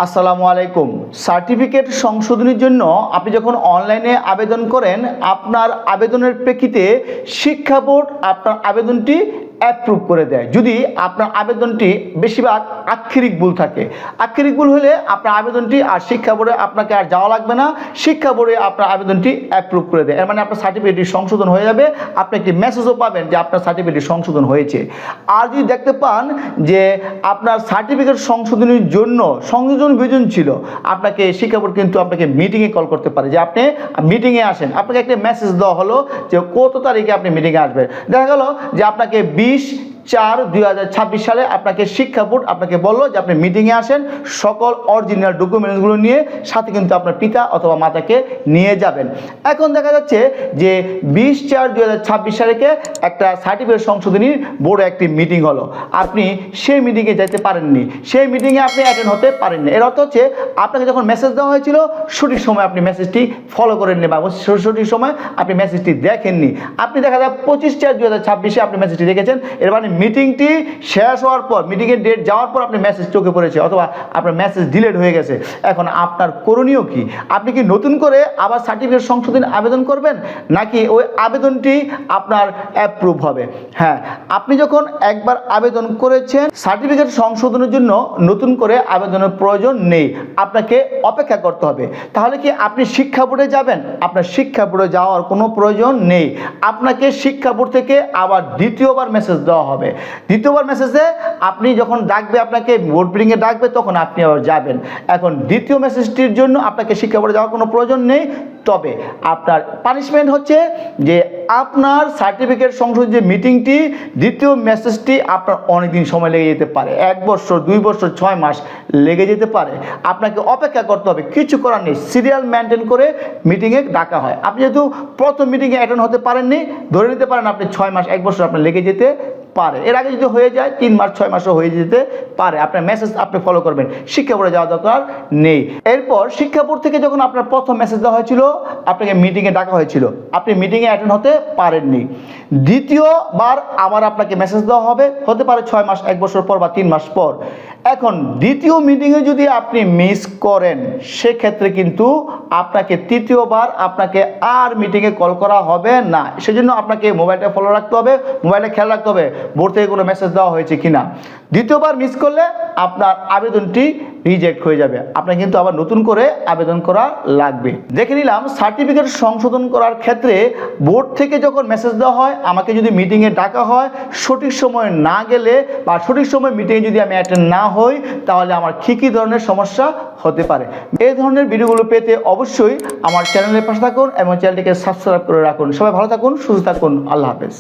আসসালামু আলাইকুম। সার্টিফিকেট সংশোধনের জন্য আপনি যখন অনলাইনে আবেদন করেন, আপনার আবেদনের প্রেক্ষিতে শিক্ষা বোর্ড আপনার আবেদনটি অ্যাপ্রুভ করে দেয় যদি আপনার আবেদনটি বেশিরভাগ আক্ষরিক ভুল থাকে। আক্ষরিক ভুল হলে আপনার আবেদনটি আর শিক্ষা বোর্ডে আপনাকে আর যাওয়া লাগবে না, শিক্ষা বোর্ডে আপনার আবেদনটি অ্যাপ্রুভ করে দেয়। এর মানে আপনার সার্টিফিকেটটি সংশোধন হয়ে যাবে, আপনি একটি মেসেজও পাবেন যে আপনার সার্টিফিকেটটি সংশোধন হয়েছে। আর যদি দেখতে পান যে আপনার সার্টিফিকেট সংশোধনের জন্য সংযোজন বিয়োজন ছিল, আপনাকে শিক্ষা বোর্ড কিন্তু আপনাকে মিটিংয়ে কল করতে পারে যে আপনি মিটিংয়ে আসেন। আপনাকে একটা মেসেজ দেওয়া হলো যে কত তারিখে আপনি মিটিংয়ে আসবেন। দেখা গেল যে আপনাকে 20/4/2026 সালে আপনাকে শিক্ষা বোর্ড আপনাকে বললো যে আপনি মিটিংয়ে আসেন, সকল অরিজিনাল ডকুমেন্টসগুলো নিয়ে, সাথে কিন্তু আপনার পিতা অথবা মাতাকে নিয়ে যাবেন। এখন দেখা যাচ্ছে যে 20/4/2026 তারিখে একটা সার্টিফিকেট সংশোধনী বোর্ডে একটি মিটিং হলো, আপনি সেই মিটিংয়ে যেতে পারেননি, সেই মিটিংয়ে আপনি অ্যাটেন্ড হতে পারেননি। এর অর্থ হচ্ছে আপনাকে যখন মেসেজ দেওয়া হয়েছিল সঠিক সময় আপনি মেসেজটি ফলো করেননি বা সঠিক সময় আপনি মেসেজটি দেখেননি। আপনি দেখা যায় 25/4/2026 আপনি মেসেজটি দেখেছেন, এর মানে মিটিংটি শেষ হওয়ার পর, মিটিংয়ের ডেট যাওয়ার পর আপনি মেসেজ চোখে পড়েছে অথবা আপনার মেসেজ ডিলেট হয়ে গেছে। এখন আপনার করণীয় কি? আপনি কি নতুন করে আবার সার্টিফিকেট সংশোধন আবেদন করবেন, নাকি ওই আবেদনটি আপনার অ্যাপ্রুভ হবে? হ্যাঁ, আপনি যখন একবার আবেদন করেছেন, সার্টিফিকেট সংশোধনের জন্য নতুন করে আবেদনের প্রয়োজন নেই, আপনাকে অপেক্ষা করতে হবে। তাহলে কি আপনি শিক্ষা বোর্ডে যাবেন? আপনার শিক্ষা বোর্ডে যাওয়ার কোনো প্রয়োজন নেই। আপনাকে শিক্ষা বোর্ড থেকে আবার দ্বিতীয়বার মেসেজ দেওয়া হবে। দ্বিতীয়বার মেসেজে আপনি যখন ডাকবে, আপনাকে বোর্ড মিটিংয়ে ডাকবে, তখন আপনি আবার যাবেন। এখন দ্বিতীয় মেসেজটির জন্য আপনাকে শিক্ষা বোর্ডে যাওয়ার কোনো প্রয়োজন নেই। তবে আপনার পানিশমেন্ট হচ্ছে যে আপনার সার্টিফিকেট সংশোধন যে মিটিংটি, দ্বিতীয় মেসেজটি আপনার অনেক দিন সময় লেগে যেতে পারে, 1 বছর 2 বছর 6 মাস লেগে যেতে পারে। আপনাকে অপেক্ষা করতে হবে, কিছু করার নেই। সিরিয়াল মেনটেন করে মিটিংয়ে ডাকা হয়। আপনি যেহেতু প্রথম মিটিংয়ে অ্যাটেন্ড হতে পারেননি, ধরে নিতে পারেন আপনি 6 মাস 1 বছর আপনার লেগে যেতে পারে। এর আগে যদি হয়ে যায় 3 মাস 6 মাসও হয়ে যেতে পারে। আপনার মেসেজ আপনি ফলো করবেন, শিক্ষা বোর্ডে যাওয়া দরকার নেই। এরপর শিক্ষা বোর্ড থেকে যখন আপনার প্রথম মেসেজ দেওয়া হয়েছিল, আপনাকে মিটিংয়ে ডাকা হয়েছিল, আপনি মিটিংয়ে অ্যাটেন্ড হতে পারেননি, দ্বিতীয়বার আবার আপনাকে মেসেজ দেওয়া হবে, হতে পারে 6 মাস 1 বছর পর বা 3 মাস পর। এখন দ্বিতীয় মিটিংয়ে যদি আপনি মিস করেন, সেক্ষেত্রে কিন্তু আপনাকে তৃতীয়বার আপনাকে আর মিটিংয়ে কল করা হবে না। সেজন্য আপনাকে মোবাইলটা ফলো রাখতে হবে, মোবাইলে খেয়াল রাখতে হবে বোর্ড থেকে কোনো মেসেজ দেওয়া হয়েছে কিনা। দ্বিতীয়বার মিস করলে আপনার আবেদনটি রিজেক্ট হয়ে যাবে, আপনার কিন্তু আবার নতুন করে আবেদন করা লাগবে। দেখে নিলাম সার্টিফিকেট সংশোধন করার ক্ষেত্রে বোর্ড থেকে যখন মেসেজ দেওয়া হয়, আমাকে যদি মিটিংয়ে ডাকা হয়, সঠিক সময় না গেলে বা সঠিক সময় মিটিংয়ে যদি আমি অ্যাটেন্ড না হই, তাহলে আমার কী ধরনের সমস্যা হতে পারে। এই ধরনের ভিডিওগুলো পেতে অবশ্যই আমার চ্যানেলের পাশে থাকুন এবং চ্যানেলটিকে সাবস্ক্রাইব করে রাখুন। সবাই ভালো থাকুন, সুস্থ থাকুন। আল্লাহ হাফেজ।